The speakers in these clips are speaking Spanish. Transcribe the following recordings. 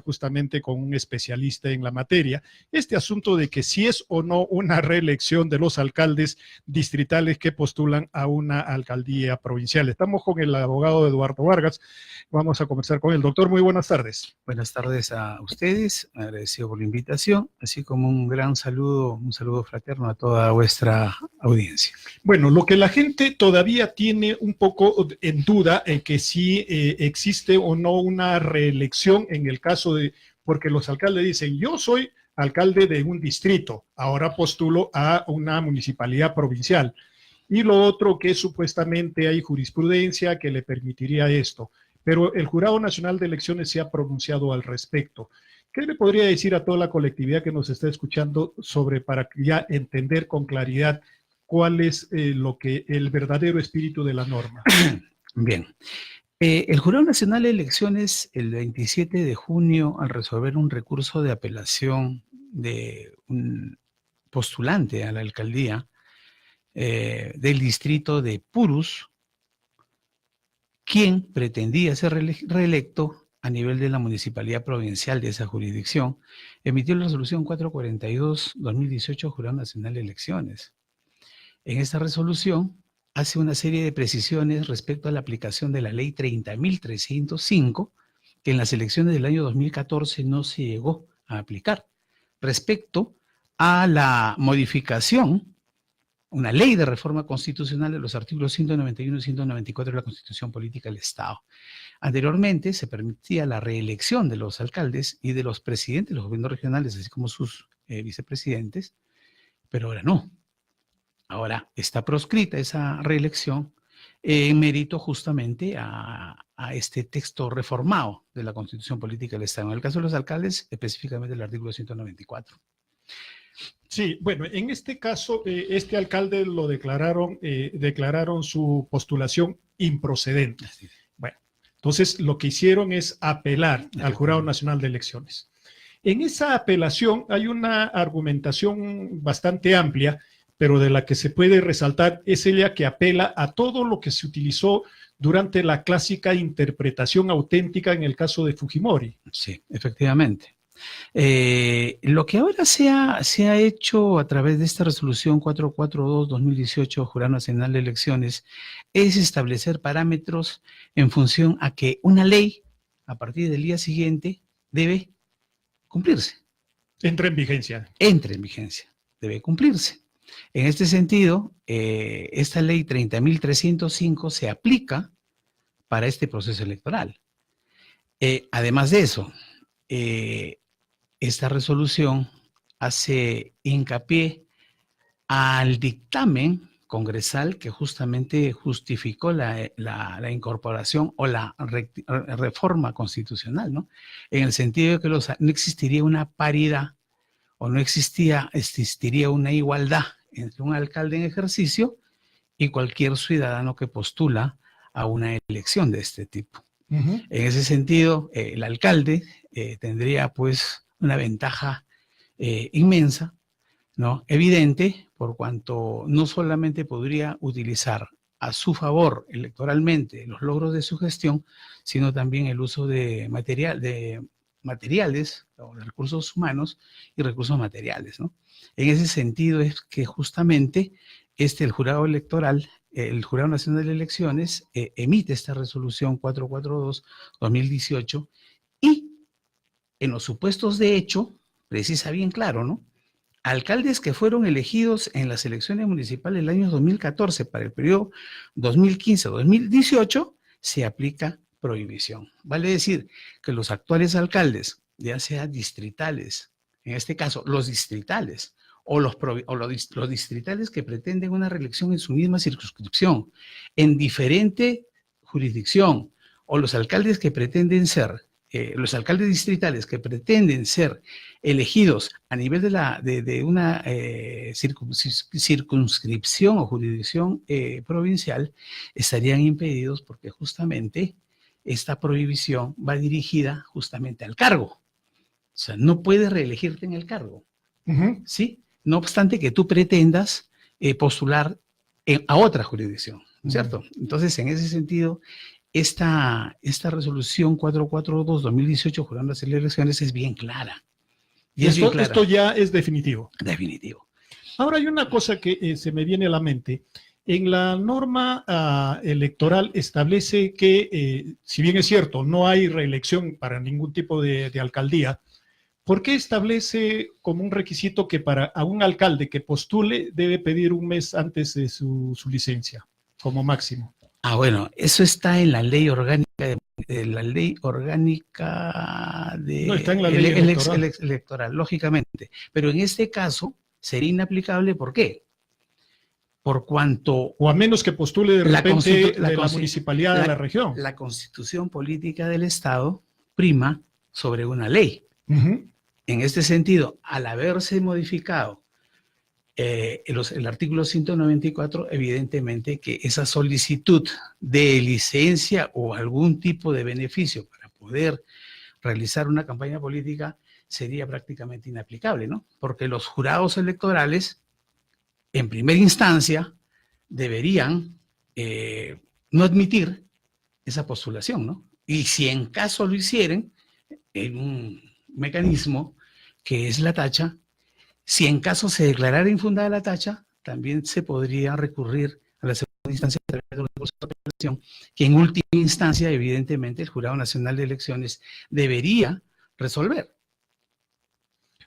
justamente con un especialista en la materia, este asunto de que si es o no una reelección de los alcaldes distritales que postulan a una alcaldía provincial. Estamos con el abogado Eduardo Vargas, vamos a conversar con el doctor. Muy buenas tardes. Buenas tardes a ustedes, agradecido por la invitación, así como un gran saludo, un saludo fraterno a toda vuestra audiencia. Bueno, lo que la gente todavía tiene un poco en duda es que si existe o no una reelección en el caso de, porque los alcaldes dicen, yo soy alcalde de un distrito, ahora postulo a una municipalidad provincial. Y lo otro que supuestamente hay jurisprudencia que le permitiría esto, pero el Jurado Nacional de Elecciones se ha pronunciado al respecto. ¿Qué le podría decir a toda la colectividad que nos está escuchando sobre, para ya entender con claridad cuál es el verdadero espíritu de la norma? Bien. El Jurado Nacional de Elecciones, el 27 de junio, al resolver un recurso de apelación de un postulante a la alcaldía del distrito de Purus, quien pretendía ser reelecto a nivel de la municipalidad provincial de esa jurisdicción, emitió la resolución 442-2018 Jurado Nacional de Elecciones. En esta resolución hace una serie de precisiones respecto a la aplicación de la ley 30.305, que en las elecciones del año 2014 no se llegó a aplicar, respecto a la modificación, una ley de reforma constitucional de los artículos 191 y 194 de la Constitución Política del Estado. Anteriormente se permitía la reelección de los alcaldes y de los presidentes de los gobiernos regionales, así como sus vicepresidentes, pero ahora no. Ahora está proscrita esa reelección en mérito justamente a este texto reformado de la Constitución Política del Estado. En el caso de los alcaldes, específicamente el artículo 194. Sí, bueno, en este caso, este alcalde lo declararon su postulación improcedente. Bueno, entonces lo que hicieron es apelar al Jurado Nacional de Elecciones. En esa apelación hay una argumentación bastante amplia, pero de la que se puede resaltar es ella que apela a todo lo que se utilizó durante la clásica interpretación auténtica en el caso de Fujimori. Sí, efectivamente. Lo que ahora se ha hecho a través de esta resolución 442-2018, Jurado Nacional de Elecciones, es establecer parámetros en función a que una ley, a partir del día siguiente, debe cumplirse. Entra en vigencia. Entra en vigencia, debe cumplirse. En este sentido, esta ley 30.305 se aplica para este proceso electoral. Además de eso, esta resolución hace hincapié al dictamen congresal que justamente justificó la incorporación o la reforma constitucional, ¿no? En el sentido de que no existiría una paridad o no existiría una igualdad entre un alcalde en ejercicio y cualquier ciudadano que postula a una elección de este tipo. En ese sentido, el alcalde tendría pues una ventaja inmensa, ¿no? Evidente, por cuanto no solamente podría utilizar a su favor electoralmente los logros de su gestión, sino también el uso de materiales o de recursos humanos y recursos materiales, ¿no? En ese sentido es que justamente el Jurado Electoral, el Jurado Nacional de Elecciones, emite esta resolución 442-2018 y en los supuestos de hecho, precisa bien claro, ¿no? Alcaldes que fueron elegidos en las elecciones municipales del año 2014 para el periodo 2015-2018, se aplica prohibición. Vale decir que los actuales alcaldes, ya sea distritales, en este caso los distritales, o los distritales que pretenden una reelección en su misma circunscripción, en diferente jurisdicción, o los alcaldes que pretenden ser, los alcaldes distritales que pretenden ser elegidos a nivel de una circunscripción o jurisdicción provincial, estarían impedidos porque justamente esta prohibición va dirigida justamente al cargo. O sea, no puedes reelegirte en el cargo, ¿sí? No obstante que tú pretendas postular a otra jurisdicción, ¿no es cierto? Entonces, en ese sentido, esta resolución 442-2018, Jurado Nacional de Elecciones, es bien clara. Y es bien clara. Esto ya es definitivo. Definitivo. Ahora hay una cosa que se me viene a la mente. En la norma electoral establece que, si bien es cierto, no hay reelección para ningún tipo de alcaldía, ¿por qué establece como un requisito que a un alcalde que postule debe pedir un mes antes de su licencia, como máximo? Bueno, eso está en la ley orgánica No, está en la ley electoral, lógicamente. Pero en este caso sería inaplicable, ¿por qué? Por cuanto... O a menos que postule de repente la municipalidad de la región. La constitución política del Estado prima sobre una ley. Uh-huh. En este sentido, al haberse modificado el artículo 194, evidentemente que esa solicitud de licencia o algún tipo de beneficio para poder realizar una campaña política sería prácticamente inaplicable, ¿no? Porque los jurados electorales, en primera instancia, deberían no admitir esa postulación, ¿no? Y si en caso lo hicieren, en un mecanismo que es la tacha, si en caso se declarara infundada la tacha, también se podría recurrir a la segunda instancia de apelación, que en última instancia, evidentemente, el Jurado Nacional de Elecciones debería resolver.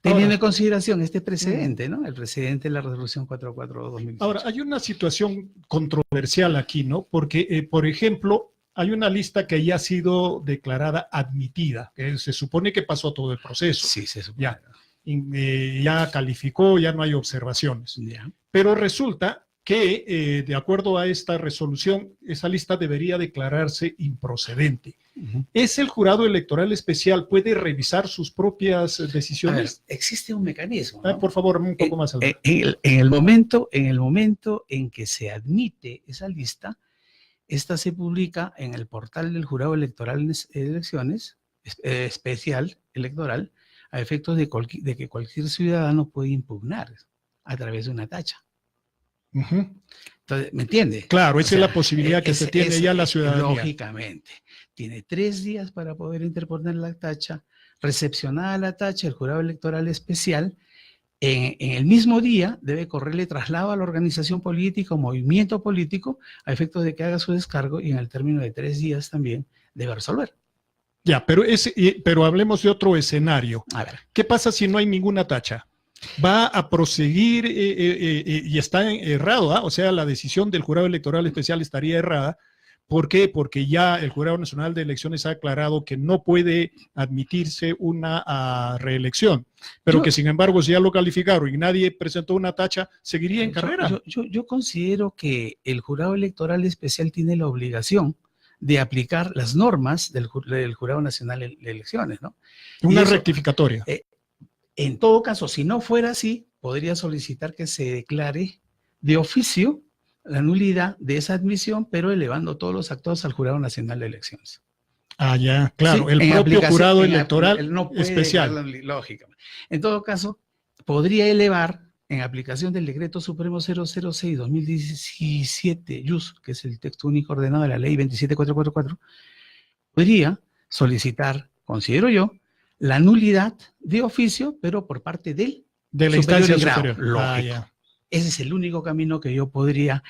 Teniendo en consideración este precedente, ¿no? El precedente de la resolución 442-2018. Ahora, hay una situación controversial aquí, ¿no? Porque, por ejemplo, hay una lista que ya ha sido declarada admitida, que se supone que pasó todo el proceso. Sí, se supone. Ya calificó, ya no hay observaciones. Ya. Pero resulta que, de acuerdo a esta resolución, esa lista debería declararse improcedente. Uh-huh. ¿Es el jurado electoral especial puede revisar sus propias decisiones? Ver, existe un mecanismo, ¿no? Por favor, un poco más. En el momento en que se admite esa lista, esta se publica en el portal del Jurado Electoral de Elecciones, especial electoral, a efectos de que cualquier ciudadano puede impugnar a través de una tacha. Uh-huh. Entonces, ¿me entiende? Claro, esa es la posibilidad que se tiene ya la ciudadanía. Lógicamente. Tiene 3 días para poder interponer la tacha. Recepcionada la tacha, el Jurado Electoral Especial, en el mismo día debe correrle traslado a la organización política o movimiento político a efectos de que haga su descargo y en el término de 3 días también debe resolver. Ya, pero hablemos de otro escenario. A ver. ¿Qué pasa si no hay ninguna tacha? Va a proseguir y está errado, ¿ah? O sea, la decisión del Jurado Electoral Especial estaría errada. ¿Por qué? Porque ya el Jurado Nacional de Elecciones ha aclarado que no puede admitirse una reelección, pero que sin embargo si ya lo calificaron y nadie presentó una tacha, seguiría en carrera. Yo considero que el Jurado Electoral Especial tiene la obligación de aplicar las normas del Jurado Nacional de Elecciones, ¿no? Una rectificatoria. En todo caso, si no fuera así, podría solicitar que se declare de oficio la nulidad de esa admisión, pero elevando todos los actos al Jurado Nacional de Elecciones. Ah, ya, claro, sí, el propio Jurado Electoral no especial. Lógicamente. En todo caso, podría elevar, en aplicación del Decreto Supremo 006-2017, JUS, que es el texto único ordenado de la Ley 27444, podría solicitar, considero yo, la nulidad de oficio, pero por parte de la instancia superior. Lógico. Ese es el único camino que yo podría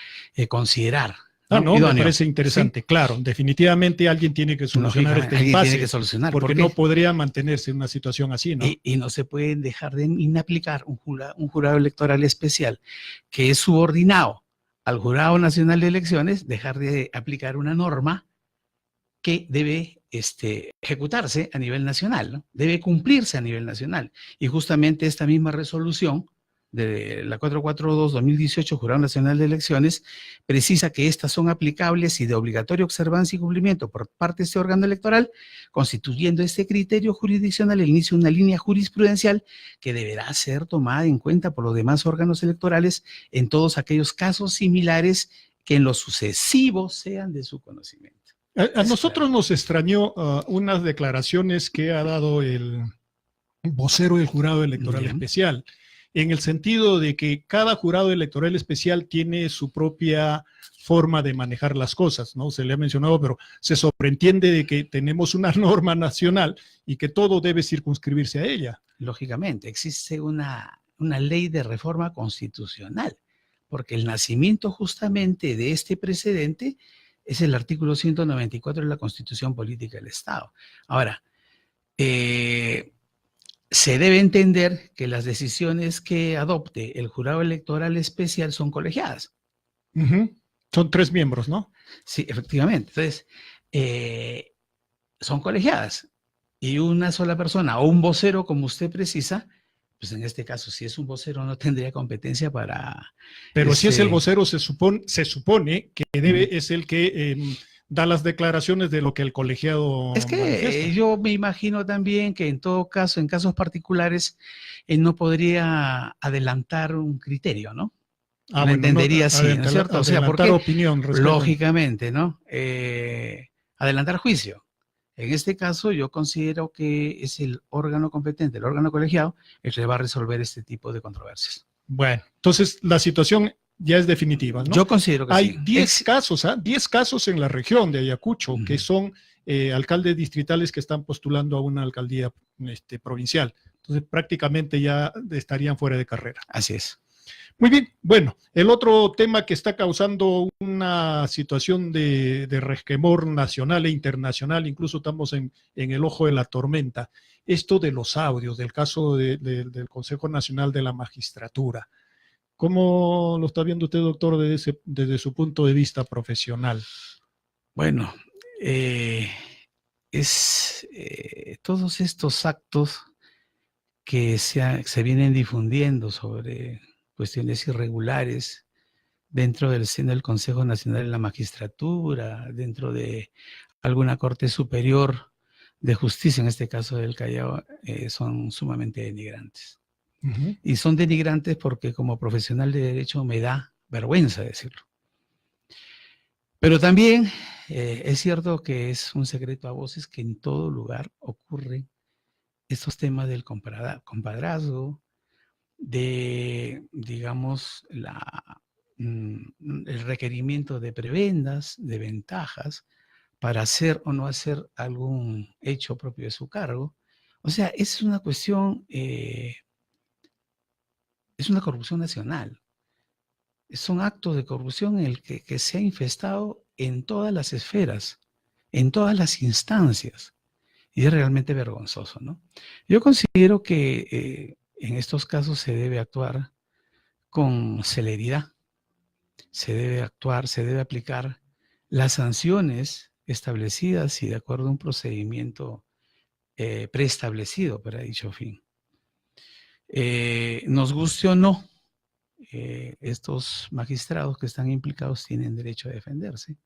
considerar. Me parece interesante. ¿Sí? Claro, definitivamente alguien tiene que solucionar este impasse, porque no podría mantenerse en una situación así, ¿no? Y no se puede dejar de inaplicar un jurado electoral especial que es subordinado al Jurado Nacional de Elecciones, dejar de aplicar una norma que debe ejecutarse a nivel nacional, ¿no? Debe cumplirse a nivel nacional. Y justamente esta misma resolución de la 442-2018, Jurado Nacional de Elecciones, precisa que estas son aplicables y de obligatoria observancia y cumplimiento por parte de este órgano electoral, constituyendo este criterio jurisdiccional el inicio de una línea jurisprudencial que deberá ser tomada en cuenta por los demás órganos electorales en todos aquellos casos similares que en lo sucesivo sean de su conocimiento. A nosotros nos extrañó unas declaraciones que ha dado el vocero del Jurado Electoral Especial. en el sentido de que cada jurado electoral especial tiene su propia forma de manejar las cosas, ¿no? Se le ha mencionado, pero se sobreentiende de que tenemos una norma nacional y que todo debe circunscribirse a ella. Lógicamente, existe una ley de reforma constitucional, porque el nacimiento justamente de este precedente es el artículo 194 de la Constitución Política del Estado. Ahora, se debe entender que las decisiones que adopte el jurado electoral especial son colegiadas. Son 3 miembros, ¿no? Sí, efectivamente. Entonces, son colegiadas. Y una sola persona o un vocero, como usted precisa, pues en este caso, si es un vocero, no tendría competencia para... Pero si es el vocero, se supone que es el que da las declaraciones de lo que el colegiado Es que manifiesta. yo me imagino también que en todo caso, en casos particulares, no podría adelantar un criterio, ¿no? Lo bueno, entendería así, ¿no es cierto? O sea, porque opinión, lógicamente, ¿no? Adelantar juicio. En este caso, yo considero que es el órgano competente, el órgano colegiado, el que va a resolver este tipo de controversias. Bueno, entonces la situación ya es definitiva, ¿no? Yo considero que hay sí. 10 casos, 10 casos en la región de Ayacucho, que son alcaldes distritales que están postulando a una alcaldía provincial. Entonces prácticamente ya estarían fuera de carrera. Así es. Muy bien, bueno, el otro tema que está causando una situación de resquemor nacional e internacional, incluso estamos en el ojo de la tormenta, esto de los audios, del caso del Consejo Nacional de la Magistratura. ¿Cómo lo está viendo usted, doctor, desde su punto de vista profesional? Bueno, todos estos actos que se vienen difundiendo sobre cuestiones irregulares dentro del seno del Consejo Nacional de la Magistratura, dentro de alguna Corte Superior de Justicia, en este caso del Callao, son sumamente denigrantes. Y son denigrantes porque como profesional de derecho me da vergüenza decirlo. Pero también es cierto que es un secreto a voces que en todo lugar ocurren estos temas del compadrazgo, de, digamos, el requerimiento de prebendas, de ventajas, para hacer o no hacer algún hecho propio de su cargo. O sea, es una cuestión, es una corrupción nacional. Son actos de corrupción en el que se ha infestado en todas las esferas, en todas las instancias. Y es realmente vergonzoso, ¿no? Yo considero que en estos casos se debe actuar con celeridad. Se debe actuar, se debe aplicar las sanciones establecidas y de acuerdo a un procedimiento preestablecido para dicho fin. Nos guste o no, estos magistrados que están implicados tienen derecho a defenderse.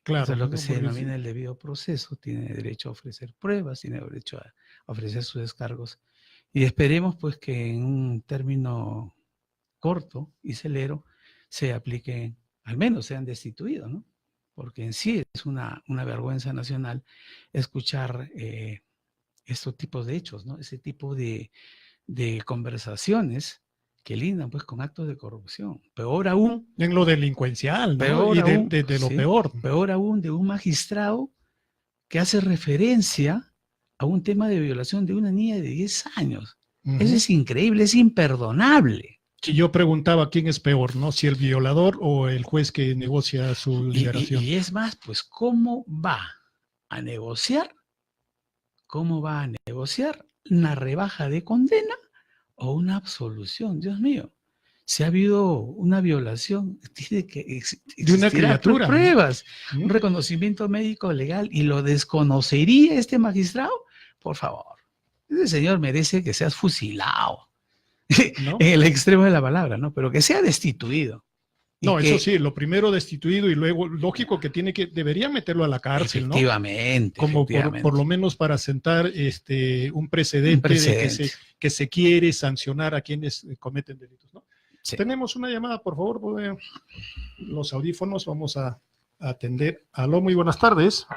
Claro, eso es lo que se denomina el debido proceso, tiene derecho a ofrecer pruebas, tiene derecho a ofrecer sus descargos. Y esperemos pues que en un término corto y celero se apliquen, al menos sean destituidos, ¿no? Porque en sí es una vergüenza nacional escuchar estos tipos de hechos, ¿no? Ese tipo de conversaciones que lindan pues con actos de corrupción. Peor aún. En lo delincuencial, ¿no? Peor y aún, de lo ¿sí? peor. Peor aún de un magistrado que hace referencia a un tema de violación de una niña de 10 años. Eso es increíble, es imperdonable. Si yo preguntaba quién es peor, ¿no? Si el violador o el juez que negocia su liberación. Y es más, pues, ¿cómo va a negociar? ¿Cómo va a negociar una rebaja de condena o una absolución? Dios mío, si ha habido una violación, tiene que de una criatura, pruebas, un reconocimiento médico legal, y lo desconocería este magistrado. Por favor, ese señor merece que seas fusilado, ¿no? En el extremo de la palabra, ¿no? Pero que sea destituido. No, eso sí, lo primero destituido y luego, lógico que debería meterlo a la cárcel, efectivamente, ¿no? Como por lo menos para sentar un precedente de que se quiere sancionar a quienes cometen delitos, ¿no? Sí. Tenemos una llamada, por favor, los audífonos, vamos a atender. Aló, muy buenas tardes.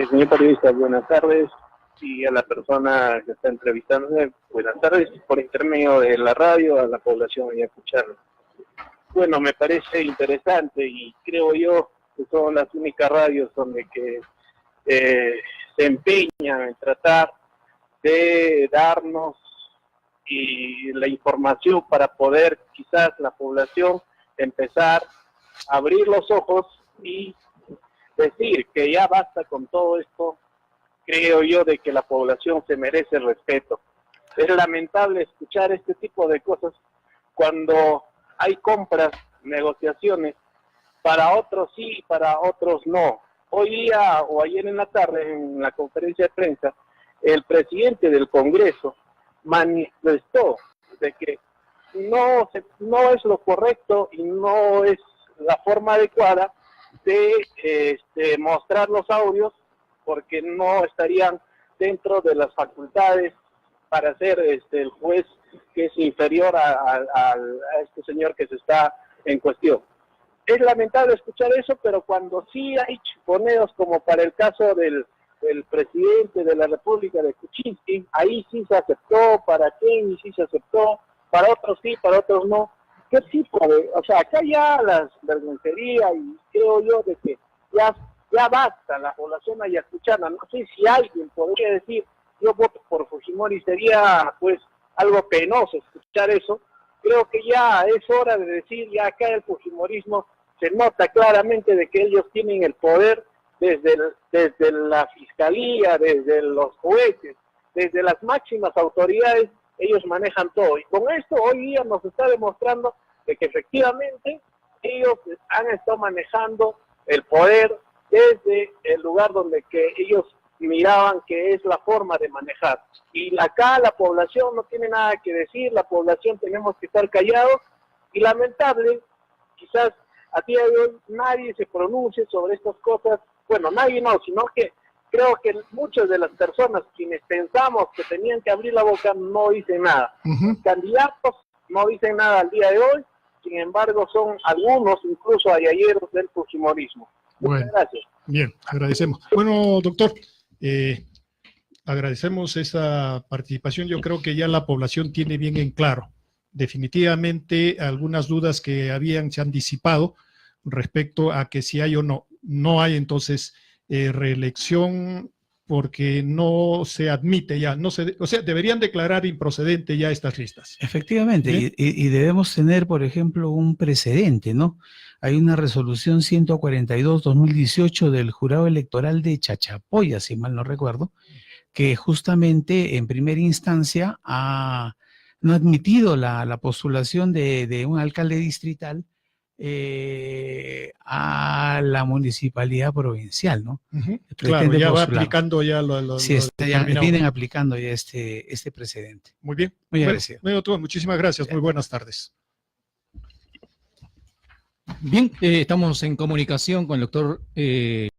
Señor periodista, buenas tardes. y a la persona que está entrevistándose, buenas tardes, por intermedio de la radio, a la población ayacuchana. Bueno, me parece interesante y creo yo que son las únicas radios donde que se empeñan en tratar de darnos y la información para poder quizás la población empezar a abrir los ojos y decir que ya basta con todo esto. Creo yo de que la población se merece respeto. Es lamentable escuchar este tipo de cosas cuando hay compras, negociaciones, para otros sí, para otros no. Hoy día o ayer en la tarde, en la conferencia de prensa, el presidente del Congreso manifestó de que no es lo correcto y no es la forma adecuada de mostrar los audios, porque no estarían dentro de las facultades para ser el juez que es inferior a este señor que se está en cuestión. Es lamentable escuchar eso, pero cuando sí hay chiponeos, como para el caso del presidente de la República de Kuczynski, ahí sí se aceptó, para Kenny sí se aceptó, para otros sí, para otros no. ¿Qué tipo de...? O sea, acá ya la vergüencería, y creo yo de que ya basta la población ayacuchana. No sé si alguien podría decir, yo voto por Fujimori, sería pues algo penoso escuchar eso. Creo que ya es hora de decir, ya acá el fujimorismo se nota claramente de que ellos tienen el poder desde la fiscalía, desde los jueces, desde las máximas autoridades, ellos manejan todo. Y con esto hoy día nos está demostrando de que efectivamente ellos han estado manejando el poder desde el lugar donde que ellos miraban que es la forma de manejar. Y acá la población no tiene nada que decir, la población tenemos que estar callados, y lamentable, quizás a día de hoy nadie se pronuncie sobre estas cosas. Bueno, nadie no, sino que creo que muchas de las personas quienes pensamos que tenían que abrir la boca no dicen nada. Los candidatos no dicen nada al día de hoy, sin embargo son algunos, incluso ayayeros del fujimorismo. Muchas gracias. Bien, agradecemos. Bueno, doctor, agradecemos esa participación. Yo creo que ya la población tiene bien en claro. Definitivamente algunas dudas que se han disipado respecto a que si hay o no. No hay entonces reelección, porque no se admite ya, o sea, deberían declarar improcedente ya estas listas. Efectivamente, y debemos tener, por ejemplo, un precedente, ¿no? Hay una resolución 142/2018 del Jurado Electoral de Chachapoya, si mal no recuerdo, que justamente en primera instancia no ha admitido la postulación de un alcalde distrital a la municipalidad provincial, ¿no? Claro, ya va aplicando ya sí, vienen aplicando ya este precedente. Muy bien. Muy agradecido. Bueno, doctor, muchísimas gracias. Muy buenas tardes. Bien, estamos en comunicación con el doctor